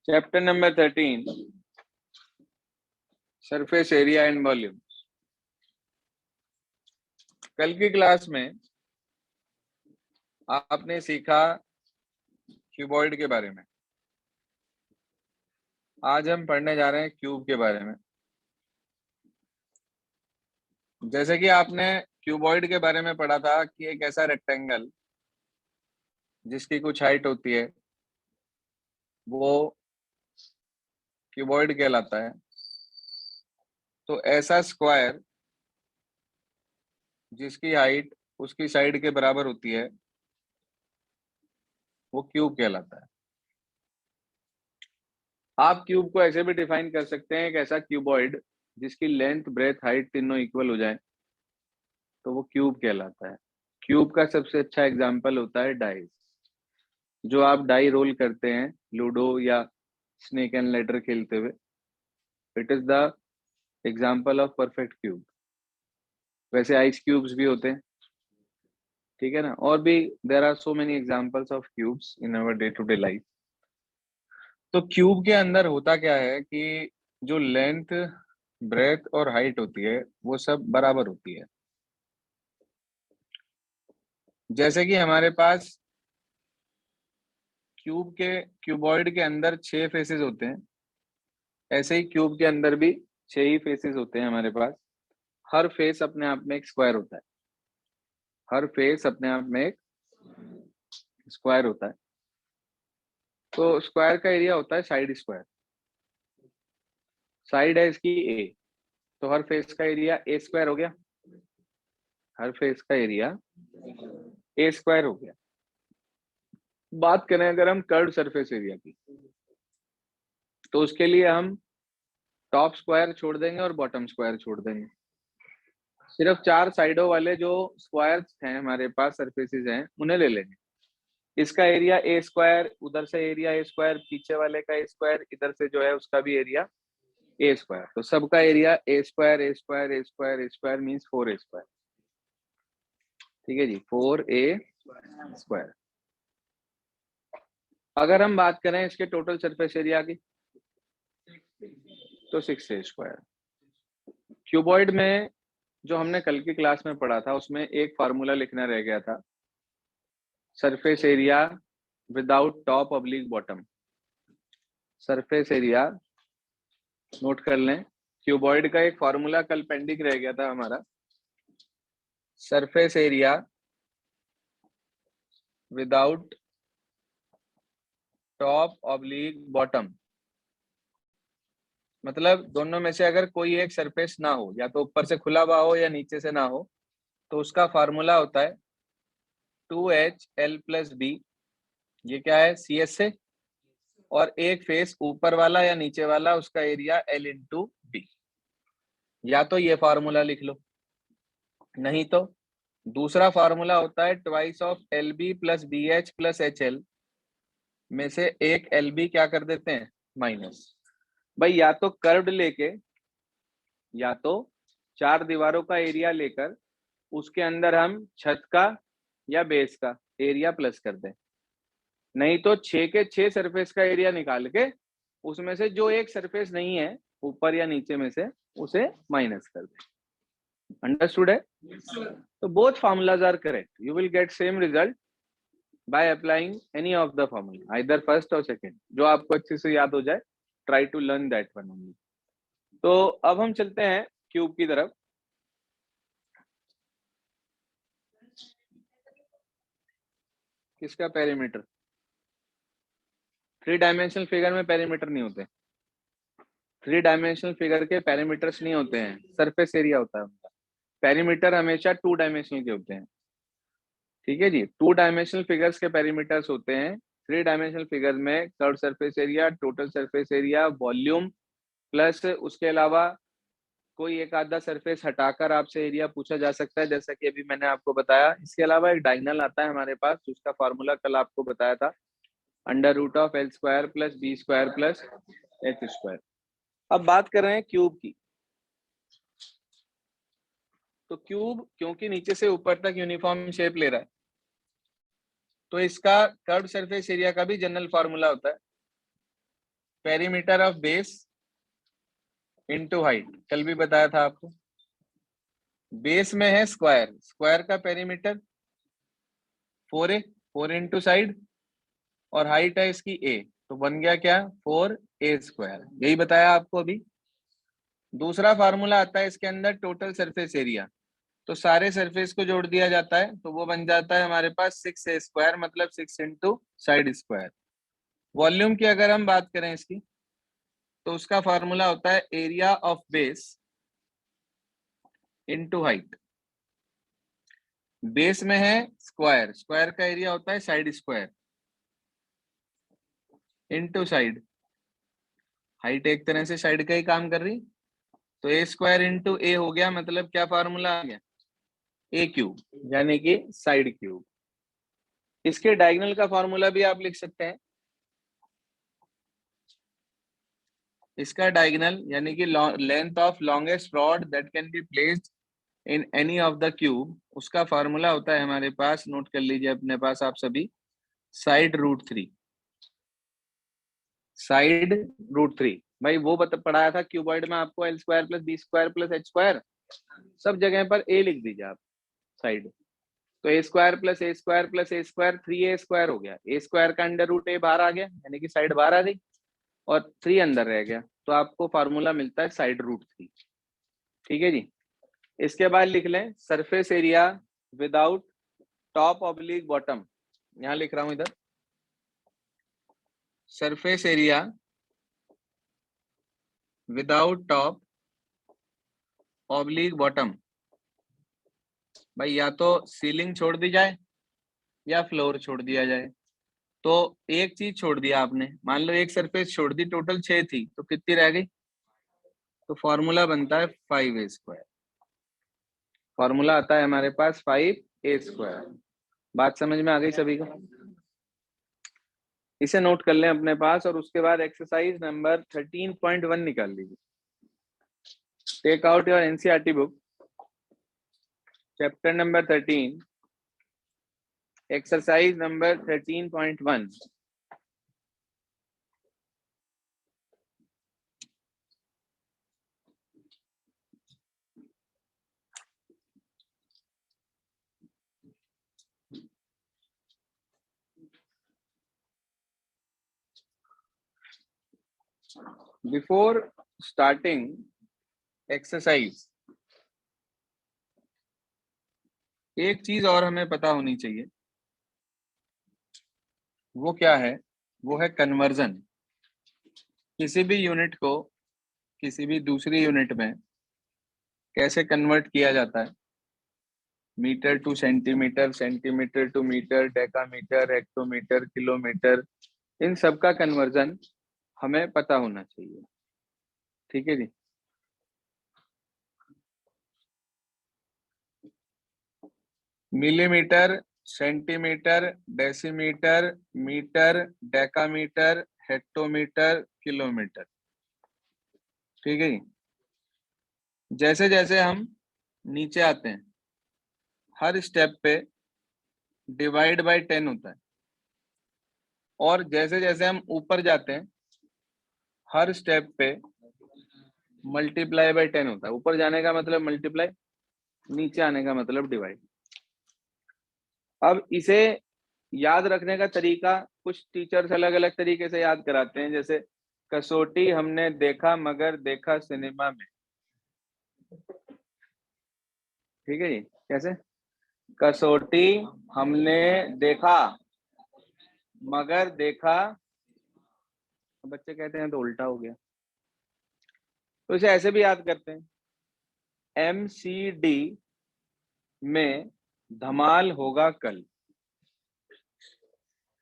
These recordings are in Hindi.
Chapter number 13 surface area and volume. कल की क्लास में आपने सीखा क्यूबॉइड के बारे में। आज हम पढ़ने जा रहे हैं क्यूब के बारे में। जैसे कि आपने क्यूबॉइड के बारे में पढ़ा था कि एक ऐसा रेक्टेंगल जिसकी कुछ हाइट होती है वो क्यूबॉइड कहलाता है। तो ऐसा स्क्वायर जिसकी हाइट उसकी साइड के बराबर होती है वो क्यूब कहलाता है। आप क्यूब को ऐसे भी डिफाइन कर सकते हैं, एक ऐसा क्यूबॉइड जिसकी लेंथ ब्रेथ हाइट तीनों इक्वल हो जाए तो वो क्यूब कहलाता है। क्यूब का सबसे अच्छा एग्जांपल होता है डाइस। जो आप डाई रोल करते हैं लूडो या स्नेक एंड लैडर खेलते हुए, it is the example of perfect cube. वैसे आइस क्यूब्स भी होते हैं, ठीक है ना, और भी there are so many examples of cubes in our day to day life. तो क्यूब के अंदर होता क्या है कि जो लेंथ ब्रेथ और हाइट होती है वो सब बराबर होती है। जैसे कि हमारे पास क्यूबॉइड के अंदर 6 फेसेस होते हैं, ऐसे ही क्यूब के अंदर भी 6 ही फेसेस होते हैं हमारे पास। हर फेस अपने आप में एक स्क्वायर होता है। हर फेस अपने आप में एक स्क्वायर होता है। तो स्क्वायर का एरिया होता है साइड स्क्वायर। साइड है इसकी ए, तो हर फेस का एरिया ए स्क्वायर हो गया। हर फेस का एरिया ए स्क्वायर हो गया। बात करें अगर हम कर्व सरफेस एरिया की, तो उसके लिए हम टॉप स्क्वायर छोड़ देंगे और बॉटम स्क्वायर छोड़ देंगे। सिर्फ 4 साइडों वाले जो स्क्वायर्स हैं हमारे पास, सरफेसेस हैं, उन्हें ले लेंगे। इसका एरिया ए स्क्वायर, उधर से एरिया ए स्क्वायर, पीछे वाले का ए स्क्वायर, इधर से जो है उसका भी एरिया ए स्क्वायर। तो सबका area A square A square A square A square means 4 A square. ठीक है जी, 4 ए स्क्वायर। अगर हम बात करें इसके टोटल सरफेस एरिया की तो 6 ए स्क्वायर। क्यूबॉइड में जो हमने कल की क्लास में पढ़ा था उसमें एक फार्मूला लिखना रह गया था, surface area without top oblique bottom. Surface area note कर लें, क्यूबॉइड का एक फार्मूला कल पेंडिंग रह गया था हमारा, surface area without top oblique bottom. मतलब दोनों में से अगर कोई एक सरफेस ना हो, या तो ऊपर से खुला हुआ हो या नीचे से ना हो, तो उसका फार्मूला होता है 2HL+B। ये क्या है, CS से, और एक फेस ऊपर वाला या नीचे वाला उसका एरिया L×B। या तो ये फार्मूला लिख लो, नहीं तो दूसरा फार्मूला होता है ट्वाइस ऑफ LB+BH+HL में से एक LB क्या कर देते हैं, माइनस। भाई या तो कर्व्ड लेके, या तो 4 दीवारों का एरिया लेकर उसके अंदर हम छत का या बेस का एरिया प्लस कर दें, नहीं तो 6 के 6 सरफेस का एरिया निकाल के उसमें से जो एक सरफेस नहीं है ऊपर या नीचे में से उसे माइनस कर दें। अंडरस्टूड है? तो both formulas are correct. You will get same result by applying any of the formula, either first or second. जो आपको अच्छे से याद हो जाए, try to learn that one only. तो अब हम चलते हैं क्यूब की तरफ। किसका पेरीमीटर? 3 डायमेंशनल फिगर में पेरीमीटर नहीं होते। 3 डायमेंशनल फिगर के पेरीमीटर्स नहीं होते हैं, सरफेस एरिया होता है उनका। पेरीमीटर हमेशा 2 डायमेंशनल के होते हैं। ठीक है जी, 2 डायमेंशनल फिगर्स के पेरीमीटर्स होते हैं। 3 डायमेंशनल फिगर में curve surface area, total surface area, volume, plus उसके अलावा कोई एक आधा सरफेस हटाकर आपसे एरिया पूछा जा सकता है, जैसा कि अभी मैंने आपको बताया। इसके अलावा एक डायगोनल आता है हमारे पास, जिसका फॉर्मूला कल आपको बताया था, √L² + B² + H²। अब बात कर रहे हैं क्यूब की। तो क्यूब क्योंकि नीचे से ऊपर तक यूनिफॉर्म शेप ले रहा है, तो इसका कर्व सरफेस एरिया का भी जनरल फार्मूला होता है perimeter of base into height, कल भी बताया था आपको। बेस में है स्क्वायर, स्क्वायर का पेरीमीटर 4a, 4 इंटू साइड, और हाइट है इसकी a, तो बन गया क्या 4a²। यही बताया आपको अभी। दूसरा फार्मूला आता है इसके अंदर टोटल सरफेस एरिया, तो सारे सरफेस को जोड़ दिया जाता है, तो वो बन जाता है हमारे पास 6a², मतलब 6 इंटू साइड स्क्वायर। वॉल्यूम की अगर हम बात करें इसकी, तो उसका फार्मूला होता है area of base into height. Base में है स्क्वायर, स्क्वायर का एरिया होता है side square into side. Height एक तरह से साइड का ही काम कर रही, तो a² इंटू ए हो गया, मतलब क्या फार्मूला आ गया a³, यानी कि साइड क्यूब। इसके डायगोनल का फार्मूला भी आप लिख सकते हैं। इसका डायगोनल यानी कि length of longest rod that can be placed in any of the cube, उसका फार्मूला होता है हमारे पास, नोट कर लीजिए अपने पास आप सभी, साइड √3। साइड √3 भाई वो पढ़ाया था क्यूबॉइड में आपको, l² + b² + h², सब जगह पर a लिख दीजिए आप साइड। तो a² + a² + a², 3a² हो गया। a² का √a बाहर आ गया, यानी कि साइड बाहर आ गई, और 3 अंदर रह गया, तो आपको फार्मूला मिलता है साइड √3। ठीक है जी। इसके बाद लिख लें surface area without top oblique bottom, यहां लिख रहा हूं इधर, surface area without top oblique bottom. भाई या तो सीलिंग छोड़ दी जाए या फ्लोर छोड़ दिया जाए, तो एक चीज छोड़ दिया आपने, मान लो एक सरफेस छोड़ दी, टोटल 6 थी, तो कितनी रह गई, तो फॉर्मूला बनता है 5a²। फॉर्मूला आता है हमारे पास 5a²। बात समझ में आ गई सभी को? इसे नोट कर लें अपने पास, और उसके बाद एक्सरसाइज नंबर 13.1 निकाल लीजिए। Take out your NCERT book, chapter number 13, exercise number 13.1। Before starting exercise, एक चीज और हमें पता होनी चाहिए, वो क्या है, वो है कन्वर्जन। किसी भी यूनिट को किसी भी दूसरी यूनिट में कैसे कन्वर्ट किया जाता है, metre to centimetre, centimetre to metre, decametre, hectometre, kilometre, इन सब का कन्वर्जन हमें पता होना चाहिए। ठीक है जी। Millimetre, centimetre, decimetre, metre, decametre, hectometre, kilometre. ठीक है जी। जैसे जैसे हम नीचे आते हैं, हर स्टेप पे डिवाइड बाय 10 होता है, और जैसे जैसे हम ऊपर जाते हैं, हर स्टेप पे मल्टीप्लाई बाय 10 होता है। ऊपर जाने का मतलब मल्टीप्लाई, नीचे आने का मतलब डिवाइड। अब इसे याद रखने का तरीका, कुछ टीचर्स अलग अलग तरीके से याद कराते हैं, जैसे कसौटी हमने देखा मगर देखा सिनेमा में। ठीक है जी। कैसे? कसौटी हमने देखा मगर देखा, बच्चे कहते हैं तो उल्टा हो गया, तो इसे ऐसे भी याद करते हैं, MCD में धमाल होगा कल।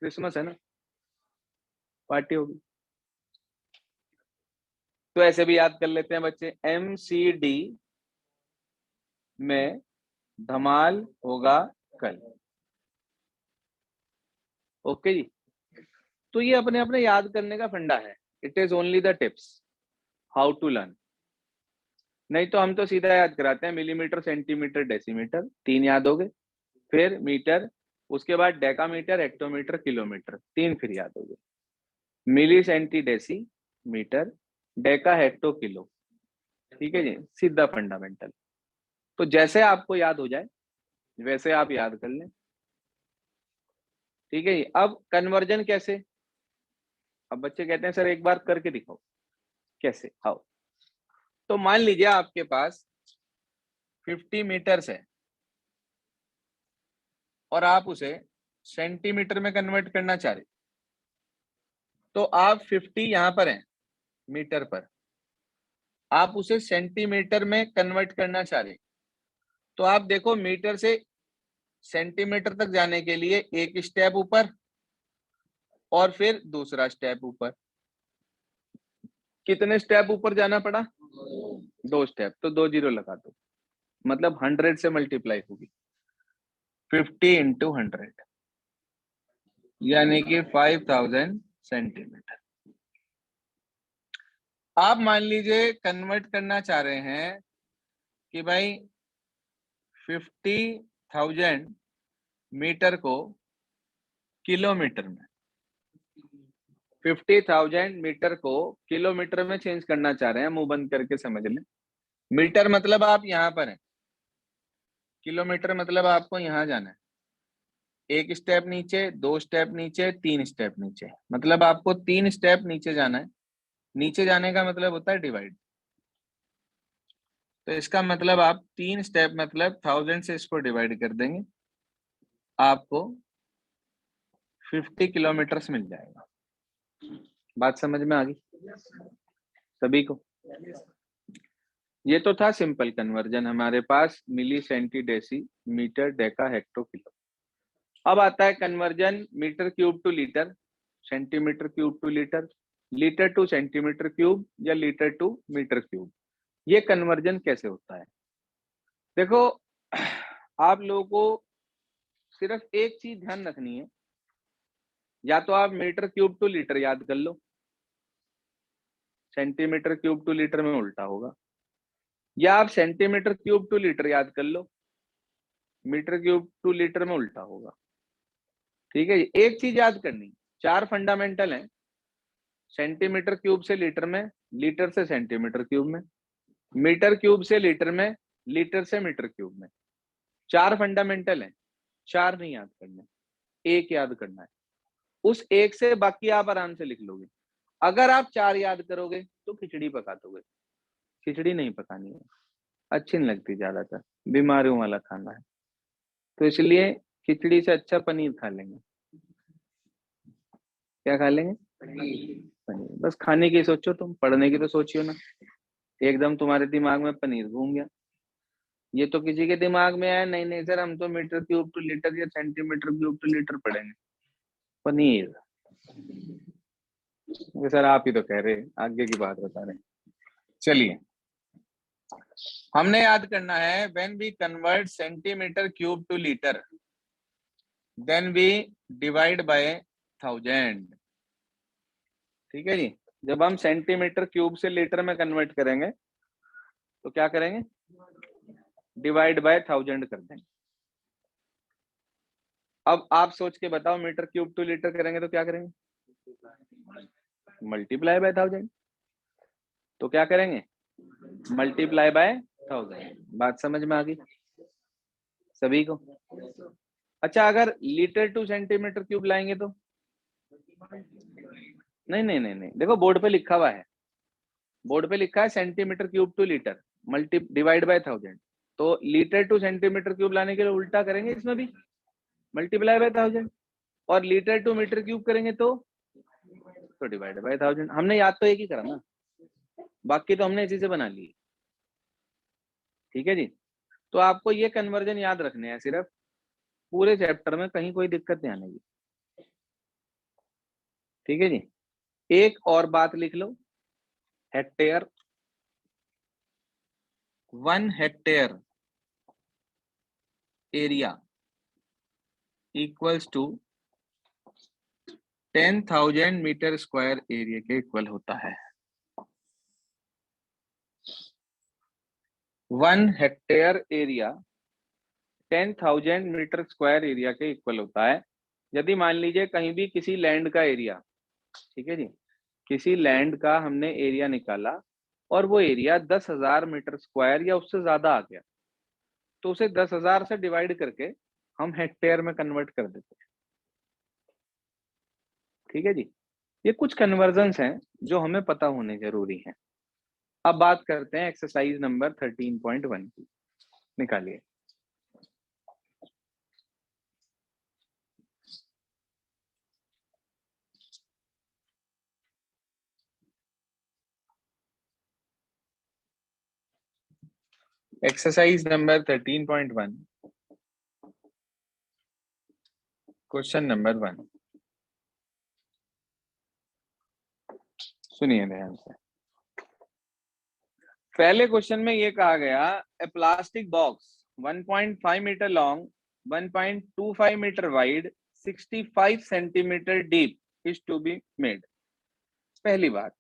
क्रिसमस है ना, पार्टी होगी, तो ऐसे भी याद कर लेते हैं बच्चे, MCD में धमाल होगा कल। ओके जी। तो ये अपने अपने याद करने का फंडा है, it is only the tips how to learn. नहीं तो हम तो सीधा याद कराते हैं, मिलीमीटर, सेंटीमीटर, डेसीमीटर, 3 याद हो गए, फिर मीटर, उसके बाद डेकामीटर, हेक्टोमीटर, किलोमीटर, 3 फिर याद हो गए। Milli, centi, deci, metre, deca hecto kilo. ठीक है जी, सीधा फंडामेंटल। तो जैसे आपको याद हो जाए वैसे आप याद कर लें। ठीक है जी। अब कन्वर्जन कैसे? अब बच्चे कहते हैं सर एक बार करके दिखाओ, कैसे? आओ। तो मान लीजिए आपके पास 50 मीटर्स है और आप उसे सेंटीमीटर में कन्वर्ट करना चाह रहे, तो आप 50 यहां पर हैं मीटर पर, आप उसे सेंटीमीटर में कन्वर्ट करना चाह रहे, तो आप देखो मीटर से सेंटीमीटर तक जाने के लिए एक स्टेप ऊपर और फिर दूसरा स्टेप ऊपर। कितने स्टेप ऊपर जाना पड़ा? 2 स्टेप। तो 2 जीरो लगा दो, मतलब 100 से मल्टीप्लाई होगी। 50 इंटू 100 यानी कि 5000 सेंटीमीटर। आप मान लीजिए कन्वर्ट करना चाह रहे हैं कि भाई 50,000 मीटर को किलोमीटर में, 50,000 मीटर को किलोमीटर में चेंज करना चाह रहे हैं। मुंह बंद करके समझ लें। मीटर मतलब आप यहां पर हैं, किलोमीटर मतलब आपको यहां जाना है। एक स्टेप नीचे, 2 स्टेप नीचे, 3 स्टेप नीचे, मतलब आपको 3 स्टेप नीचे जाना है। नीचे जाने का मतलब होता है डिवाइड। तो इसका मतलब आप 3 स्टेप मतलब 1000 से इसको डिवाइड कर देंगे, आपको 50 किलोमीटर मिल जाएगा। बात समझ में आ गई सभी को? ये तो था सिंपल कन्वर्जन हमारे पास, milli centi deci metre deca hecto kilo. अब आता है conversion metre cube to litre, centimetre cube to litre, litre to centimetre cube या लीटर टू मीटर क्यूब। ये कन्वर्जन कैसे होता है? देखो आप लोगों को सिर्फ एक चीज ध्यान रखनी है, या तो आप मीटर क्यूब टू लीटर याद कर लो, सेंटीमीटर क्यूब टू लीटर में उल्टा होगा, या आप सेंटीमीटर क्यूब टू लीटर याद कर लो, मीटर क्यूब टू लीटर में उल्टा होगा। ठीक है, एक चीज याद करनी, 4 फंडामेंटल हैं, सेंटीमीटर क्यूब से लीटर में, लीटर से सेंटीमीटर क्यूब में, मीटर क्यूब से लीटर में, लीटर से मीटर क्यूब में। 4 फंडामेंटल हैं, 4 नहीं याद करने, एक याद करना है। उस एक से बाकी आप आराम से लिख लोगे। अगर आप 4 याद करोगे तो खिचड़ी पका दोगे। खिचड़ी नहीं पकानी है, अच्छी नहीं लगती, ज्यादातर बीमारियों वाला खाना है, तो इसलिए खिचड़ी से अच्छा पनीर खा लेंगे। क्या खा लेंगे? पनीर। बस खाने की सोचो, तुम पढ़ने की तो सोचियो ना। एकदम तुम्हारे दिमाग में पनीर घूम गया। ये तो किसी के दिमाग में आया नहीं नहीं सर हम तो मीटर क्यूब टू लीटर या सेंटीमीटर क्यूब टू लीटर पढ़ेंगे, पनीर। ये सर आप ही तो कह रहे, आगे की बात बता रहे। चलिए, हमने याद करना है when we convert centimetre cube to litre then we divide by 1000। ठीक है जी। जब हम सेंटीमीटर क्यूब से लीटर में कन्वर्ट करेंगे तो क्या करेंगे? डिवाइड बाय 1000 कर देंगे। अब आप सोच के बताओ, मीटर क्यूब टू लीटर करेंगे तो क्या करेंगे? Multiply by 1000। तो क्या करेंगे? Multiply by 1000। बात समझ में आ गई सभी को? अच्छा, अगर लीटर टू सेंटीमीटर क्यूब लाएंगे तो? नहीं नहीं नहीं नहीं, देखो बोर्ड पे लिखा हुआ है, बोर्ड पे लिखा है centimetre cube to litre multi divide by 1000। तो लीटर टू सेंटीमीटर क्यूब लाने के लिए उल्टा करेंगे, इसमें भी मल्टीप्लाई बाय 1000। और लीटर टू मीटर क्यूब करेंगे तो डिवाइड बाय 1000। हमने याद तो एक ही करा ना, बाकी तो हमने इसी से बना ली। ठीक है जी। तो आपको ये कन्वर्जन याद रखने हैं सिर्फ, पूरे चैप्टर में कहीं कोई दिक्कत नहीं आने की। ठीक है जी। एक और बात लिख लो, hectare, 1 hectare area equals to 10,000 metre square area के इक्वल होता है। 1 hectare area 10,000 metre square area के इक्वल होता है। यदि मान लीजिए कहीं भी किसी लैंड का एरिया, ठीक है जी, किसी लैंड का हमने एरिया निकाला और वो एरिया 10,000 मीटर स्क्वायर या उससे ज्यादा आ गया, तो उसे 10,000 से डिवाइड करके हम हेक्टेयर में कन्वर्ट कर देते हैं। ठीक है जी, ये कुछ कन्वर्जन्स हैं जो हमें पता होने जरूरी हैं। अब बात करते हैं एक्सरसाइज नंबर 13.1 की। निकालिए। Exercise number 13.1 question number 1। सुनिए ध्यान से। पहले क्वेश्चन में ये कहा गया, a plastic box 1.5 metre long, 1.25 metre wide, 65 centimetre deep is to be made. पहली बात,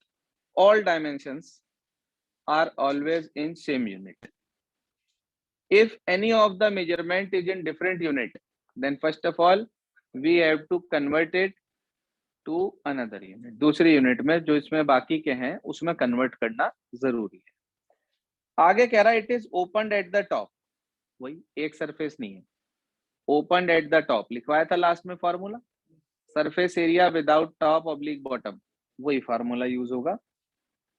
all dimensions are always in same unit. If any of the measurement is in different unit, then first of all we have to convert it to another unit। दूसरी यूनिट में जो इसमें बाकी के हैं उसमें कन्वर्ट करना जरूरी है। आगे कह रहा है it is open at the top, वही एक सरफेस नहीं है, ओपन एट द टॉप लिखवाया था लास्ट में formula, surface area without top oblique bottom, वही फॉर्मूला यूज होगा।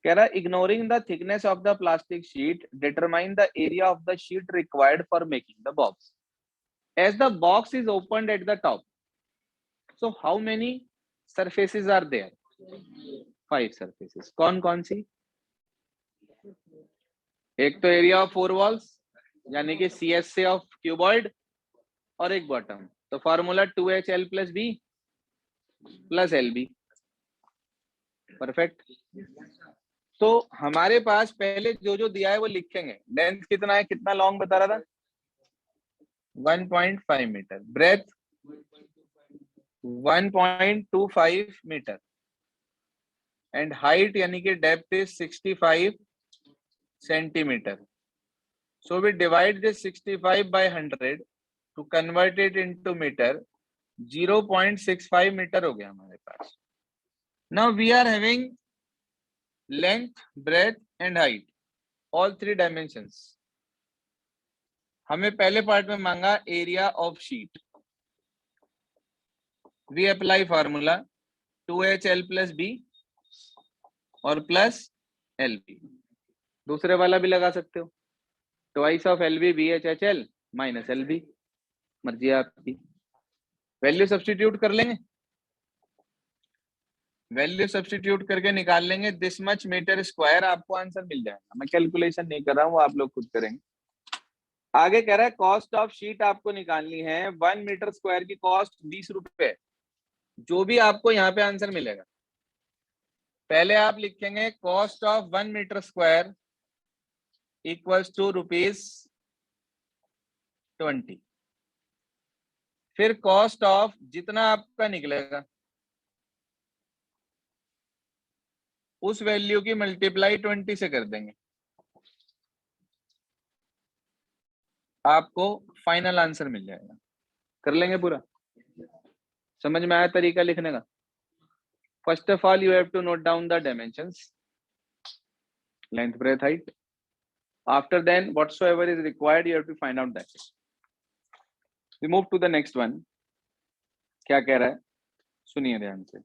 कह रहा है ignoring the thickness of the plastic sheet determine the area of the sheet required for making the box. As the box is opened at the top, so how many surfaces are there? 5 surfaces। कौन कौन सी? एक तो एरिया ऑफ 4 वॉल्स यानी कि CSA ऑफ क्यूबॉइड, और एक बॉटम, तो formula 2HL plus b plus LB। Perfect. तो हमारे पास पहले जो जो दिया है वो लिखेंगे। लेंथ कितना है, कितना लॉन्ग बता रहा था? 1.5 metre, breadth 1.25 metre, and height यानी कि depth is 65 centimetre. So we divide this 65 by 100 to convert it into metre. 0.65 metre हो गया हमारे पास। Now we are having length, breadth and height, all 3 dimensions. हमें पहले पार्ट में मांगा area of sheet. We apply formula 2HL plus B और प्लस LB। दूसरे वाला भी लगा सकते हो, twice of LB VHHL minus LB, मर्जी आपकी। वैल्यू सब्स्टिट्यूट कर लेंगे, वैल्यू सब्स्टिट्यूट करके निकाल लेंगे दिस मच मीटर स्क्वायर, आपको आंसर मिल जाएगा। मैं कैलकुलेशन नहीं कर रहा हूँ, आप लोग खुद करेंगे। आगे कह रहा है कॉस्ट ऑफ शीट आपको निकालनी है। 1 मीटर स्क्वायर की कॉस्ट 20 रुपए, जो भी आपको यहाँ पे आंसर मिलेगा। पहले आप लिखेंगे cost of 1 metre square equals to ₹20। फिर कॉस्ट ऑफ जितना आपका निकलेगा उस वैल्यू की मल्टीप्लाई 20 से कर देंगे, आपको फाइनल आंसर मिल जाएगा। कर लेंगे पूरा? समझ में आया तरीका लिखने का? First of all you have to note down the dimensions, length, breadth, height. After then whatsoever is required you have to find out that. We move to the next one. क्या कह रहा है, सुनिए ध्यान से।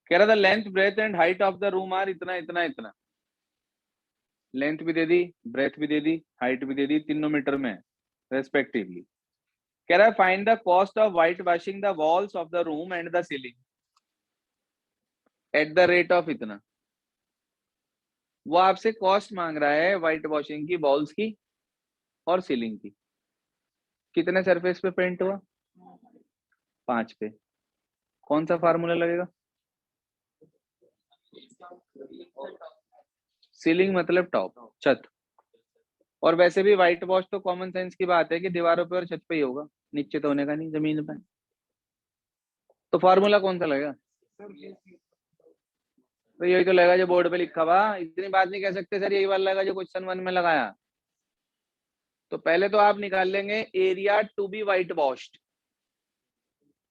कह रहा था length, breadth and height of the room are इतना इतना इतना। लेंथ भी दे दी, ब्रेथ भी दे दी, हाइट भी दे दी, तीनों मीटर में रेस्पेक्टिवली। कह रहा है find the cost of white washing the walls of the room and the ceiling eight the rate of इतना। वो आपसे कॉस्ट मांग रहा है व्हाइट वॉशिंग की, वॉल्स की और सीलिंग की। कितने सरफेस पे पेंट हुआ? 5 पे। कौन सा फार्मूला लगेगा? सीलिंग मतलब टॉप, छत। और वैसे भी व्हाइट वॉश तो कॉमन सेंस की बात है कि दीवारों पे और छत पे ही होगा, नीचे तो होने का नहीं, जमीन पे। तो फार्मूला कौन सा लगेगा? तो यही तो लगेगा जो बोर्ड पे लिखा हुआ। इतनी बात नहीं कह सकते सर यही वाला लगा जो क्वेश्चन 1 में लगाया। तो पहले तो आप निकाल लेंगे area to be white washed.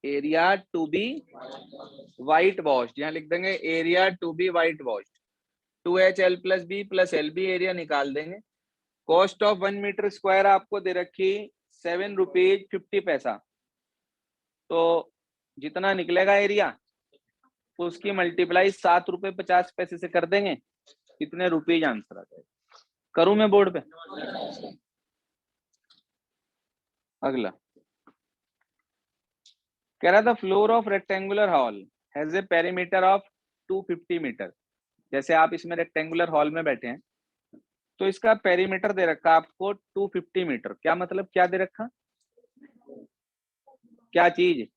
Area to be white washed, यहाँ लिख देंगे area to be white washed, 2HL plus b plus LB area निकाल देंगे। कॉस्ट ऑफ 1 मीटर स्क्वायर आपको दे रखी 7 रुपीज 50 पैसा, तो जितना निकलेगा एरिया उसकी मल्टीप्लाई 7 रुपए 50 पैसे से कर देंगे, कितने रुपीज आंसर आ जाएगा। करूं मैं बोर्ड पे? अगला कह रहा था floor of rectangular hall has a perimeter of 250 metre. जैसे आप इसमें रेक्टेंगुलर हॉल में बैठे हैं तो इसका पेरीमीटर दे रखा आपको 250 मीटर। क्या मतलब, क्या दे रखा, क्या चीज?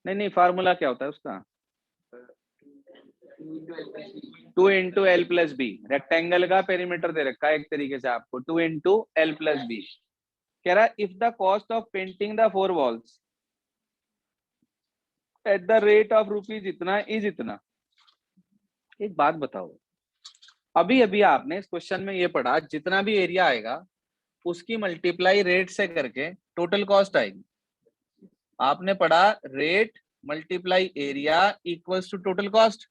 नहीं, फार्मूला क्या होता है उसका? 2 into l plus b. Rectangle का पेरीमीटर दे रखा है एक तरीके से आपको 2 इंटू एल प्लस बी। कह रहा if the cost of painting the 4 walls at the rate of rupees इतना इज इतना। एक बात बताओ, अभी अभी आपने इस क्वेश्चन में ये पढ़ा, जितना भी एरिया आएगा उसकी मल्टीप्लाई रेट से करके टोटल कॉस्ट आएगी। आपने पढ़ा rate multiply area equals to total cost,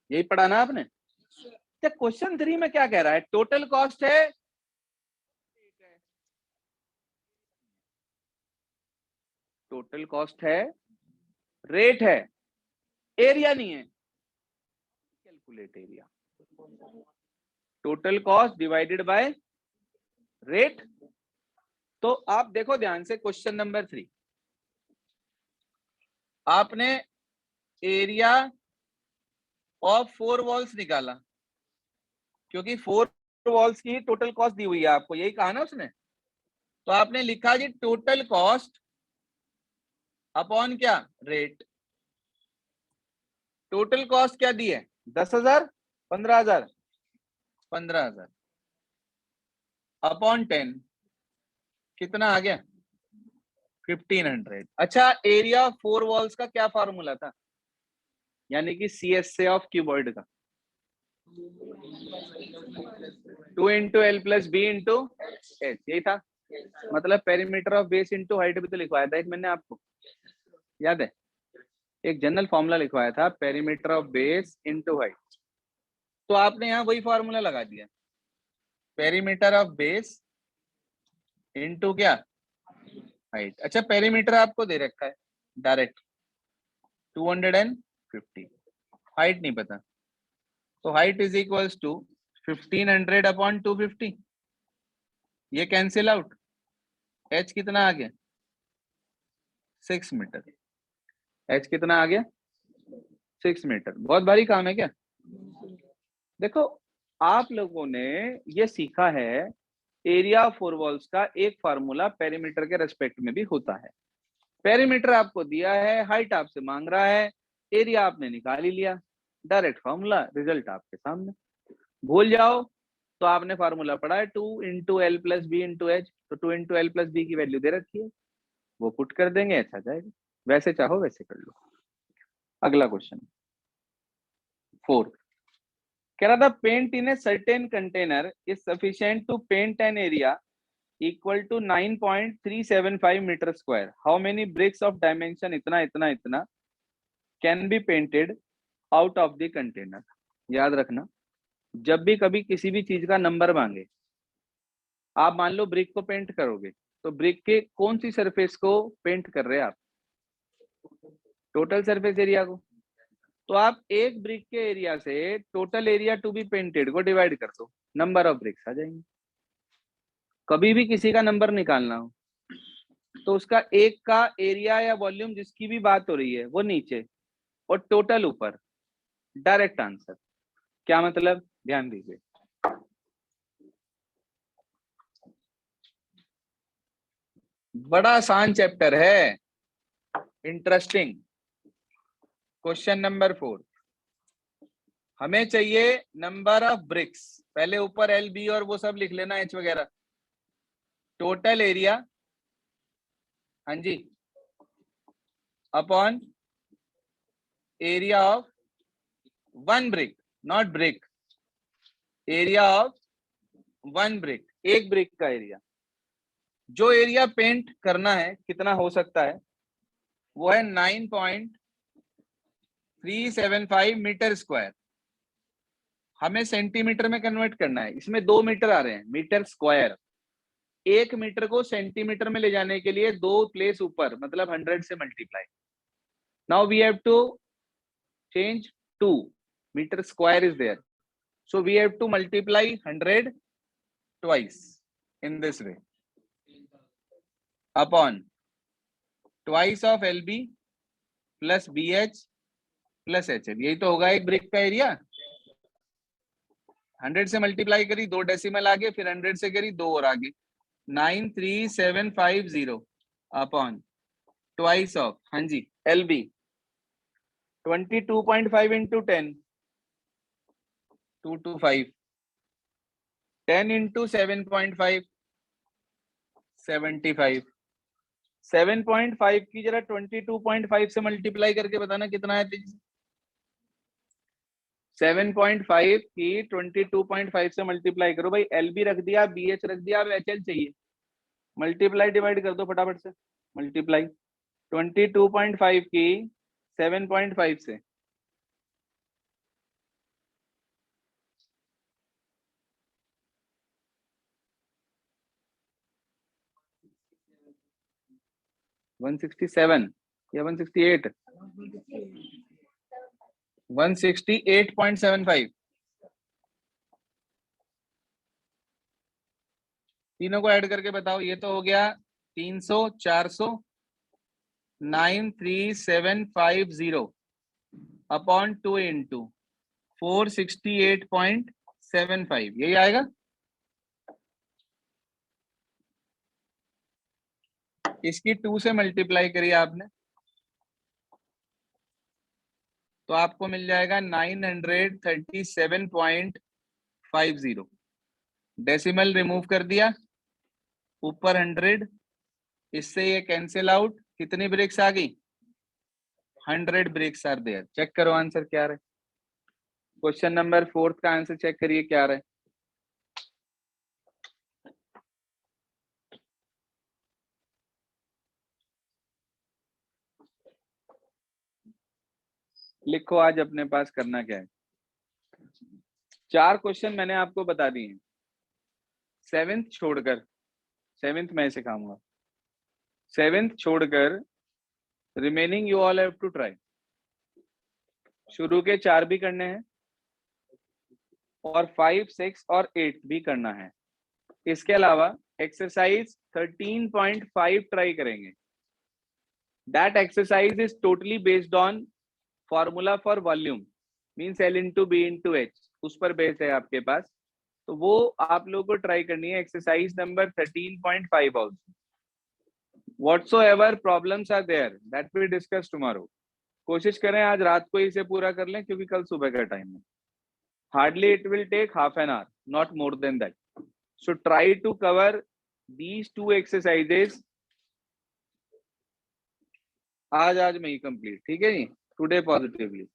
यही पढ़ा ना आपने? तो क्वेश्चन 3 में क्या कह रहा है? टोटल कॉस्ट है, टोटल कॉस्ट है, रेट है, एरिया नहीं है। Calculate area, total cost divided by rate. तो आप देखो ध्यान से क्वेश्चन नंबर 3, आपने एरिया ऑफ 4 वॉल्स निकाला, क्योंकि 4 वॉल्स की ही टोटल कॉस्ट दी हुई है आपको, यही कहा ना उसने। तो आपने लिखा जी टोटल कॉस्ट अपॉन क्या, रेट। टोटल कॉस्ट क्या दी है? 10,000, 15,000, 15,000 अपॉन 10, कितना आ गया? 1500। अच्छा, एरिया ऑफ 4 वॉल्स का क्या फार्मूला था? यानी कि CSA ऑफ क्यूबॉइड का 2 into l plus b into h, यही था। मतलब perimeter of base into height भी तो लिखवाया था एक मैंने आपको, याद है? एक जनरल फॉर्मूला लिखवाया था, perimeter of base into height. तो आपने यहाँ वही फॉर्मूला लगा दिया, पेरीमीटर ऑफ बेस इंटू क्या, हाइट। अच्छा, पेरीमीटर आपको दे रखा है डायरेक्ट 250, हाइट नहीं पता, तो height is equals to 1500 upon 250। ये कैंसिल आउट, एच कितना आ गया? 6 मीटर। एच कितना आ गया? 6 मीटर। बहुत भारी काम है क्या? देखो, आप लोगों ने ये सीखा है एरिया ऑफ 4 वॉल्स का एक फार्मूला पेरीमीटर के रेस्पेक्ट में भी होता है। पेरीमीटर आपको दिया है, हाइट आपसे मांग रहा है, एरिया आपने निकाल ही लिया, डायरेक्ट फार्मूला, रिजल्ट आपके सामने। भूल जाओ तो आपने फार्मूला पढ़ा है 2 into l plus b into h, तो 2 इंटू एल प्लस बी की वैल्यू दे रखी है, वो पुट कर देंगे, अच्छा जाएगा। वैसे चाहो वैसे कर लो। अगला क्वेश्चन 4 कह रहा था paint in a certain container is sufficient to paint an area equal to 9.375 metre square. How many bricks of dimension इतना इतना इतना can be painted out of the container. याद रखना, जब भी कभी किसी भी चीज का नंबर मांगे, आप मान लो ब्रिक को पेंट करोगे, तो ब्रिक के कौन सी सरफेस को पेंट कर रहे हैं आप? टोटल सरफेस एरिया को। तो आप एक ब्रिक के एरिया से total area to be painted को डिवाइड कर दो, नंबर ऑफ ब्रिक्स आ जाएंगे। कभी भी किसी का नंबर निकालना हो तो उसका एक का एरिया या वॉल्यूम जिसकी भी बात हो रही है वो नीचे और टोटल ऊपर, डायरेक्ट आंसर। क्या मतलब, ध्यान दीजिए। बड़ा आसान चैप्टर है, इंटरेस्टिंग। क्वेश्चन नंबर 4, हमें चाहिए नंबर ऑफ ब्रिक्स। पहले ऊपर एल बी और वो सब लिख लेना, एच वगैरह। टोटल एरिया, हाँ जी, upon area of 1 brick, not brick, area of 1 brick, एक ब्रिक का एरिया। जो एरिया पेंट करना है कितना हो सकता है वो है 9.375 मीटर स्क्वायर। हमें सेंटीमीटर में कन्वर्ट करना है। इसमें 2 मीटर आ रहे हैं, मीटर स्क्वायर। 1 मीटर को सेंटीमीटर में ले जाने के लिए 2 प्लेस ऊपर, मतलब 100 से multiply. Now we have to change 2 metre square is there, so we have to multiply 100 twice in this way upon twice of LB plus BH plus HL। यही तो होगा एक ब्रिक का एरिया। 100 से मल्टीप्लाई करी, 2 डेसिमल आगे, फिर 100 से करी, 2 और आगे, 93750 अपॉन ट्वाइस ऑफ, हाँ जी, LB 22.5 into 10, 225, 10 into 7.5, 75, 7.5 की जरा 22.5 से मल्टीप्लाई करके बताना कितना है। 7.5 की 22.5 से मल्टीप्लाई करो भाई। LB रख दिया, BH रख दिया, अब HL चाहिए। मल्टीप्लाई डिवाइड कर दो फटाफट से। मल्टीप्लाई 22.5 की 7.5 से, $167 या 168, 168.75। तीनों को ऐड करके बताओ। ये तो हो गया 300, 400, 93750 अपॉन 2 इंटू 468.75, यही आएगा। इसकी 2 से मल्टीप्लाई करिए आपने, तो आपको मिल जाएगा 937.50। डेसिमल रिमूव कर दिया, ऊपर 100, इससे ये कैंसिल आउट। कितनी ब्रेक्स आ गई? 100 ब्रेक्स आर देयर। चेक करो आंसर क्या रहे। क्वेश्चन नंबर 4 का आंसर चेक करिए क्या रहे। लिखो आज अपने पास करना क्या है। 4 क्वेश्चन मैंने आपको बता दिए, 7th छोड़कर, 7th मैं सिखाऊंगा, 7th छोड़कर remaining you all have to try. शुरू के 4 भी करने हैं और 5, 6 और 8 भी करना है। इसके अलावा एक्सरसाइज 13.5 ट्राई करेंगे। That exercise is totally based on formula for volume, means L into B into H, उस पर बेस है आपके पास। तो वो आप लोगों को ट्राई करनी है, exercise number 13.5 also. Whatsoever problems are there that we discuss tomorrow. कोशिश करें आज रात को इसे पूरा कर लें, क्योंकि कल सुबह का टाइम है। Hardly it will take half an hour, not more than that. So try to cover these 2 exercises आज में ही कंप्लीट, ठीक है जी, टुडे पॉजिटिवली।